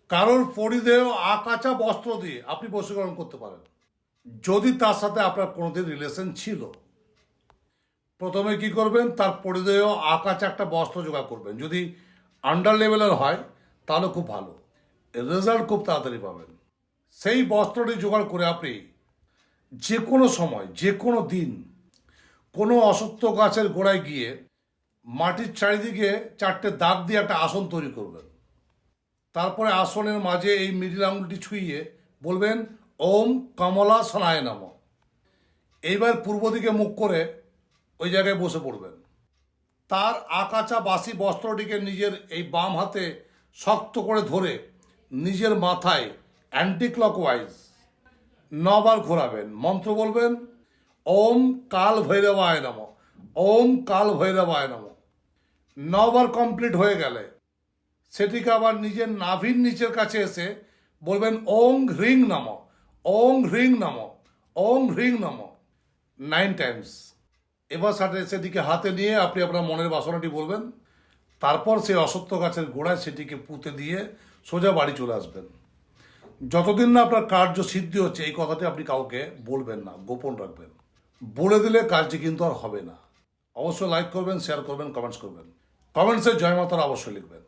কারোর পরিধেয় আকাচা বস্ত্র দিয়ে আপনি বশীকরণ করতে পারেন, যদি তার সাথে আপনার কোনোদিন রিলেশন ছিল। প্রথমে কি করবেন, তার পরিধেয় আকাচা একটা বস্ত্র জোগাড় করবেন। যদি আন্ডার লেভেলের হয় তাহলে খুব ভালো, রেজাল্ট খুব তাড়াতাড়ি পাবেন। সেই বস্ত্রটি জোগাড় করে আপনি যে কোনো সময়, যে কোনো দিন, কোনো অসত্য গাছের গোড়ায় গিয়ে মাটির চারিদিকে 4টে দাগ দিয়ে একটা আসন তৈরি করবেন। তারপরে আসনের মাঝে এই মিডিল আঙুলটি ছুঁয়ে বলবেন ওম কমলা সনায় নম। এইবার পূর্ব দিকে মুখ করে ওই জায়গায় বসে পড়বেন। তার আকাচা বাসি বস্ত্রটিকে নিজের এই বাম হাতে শক্ত করে ধরে নিজের মাথায় অ্যান্টি ক্লকওয়াইজ 9বার ঘোরাবেন। মন্ত্র বলবেন ওম কাল ভৈরবায় নম, ওম কাল ভৈরবায় নম। 9বার কমপ্লিট হয়ে গেলে সেটিকে আবার নিজের নাভির নিচের কাছে এসে বলবেন ওং হ্রিং নম, ওং হ্রিং নম, ওং হ্রিং নম 9 টাইমস। এবার সেটিকে হাতে নিয়ে আপনি আপনার মনের বাসনাটি বলবেন। তারপর সেই অসত্য গাছের গোড়ায় সেটিকে পুঁতে দিয়ে সোজা বাড়ি চলে আসবেন। যতদিন না আপনার কার্য সিদ্ধি হচ্ছে এই কথাটি আপনি কাউকে বলবেন না, গোপন রাখবেন। বলে দিলে কাজটি কিন্তু আর হবে না। অবশ্যই লাইক করবেন, শেয়ার করবেন, কমেন্টস করবেন। কমেন্টসে জয় মাতারা অবশ্যই লিখবেন।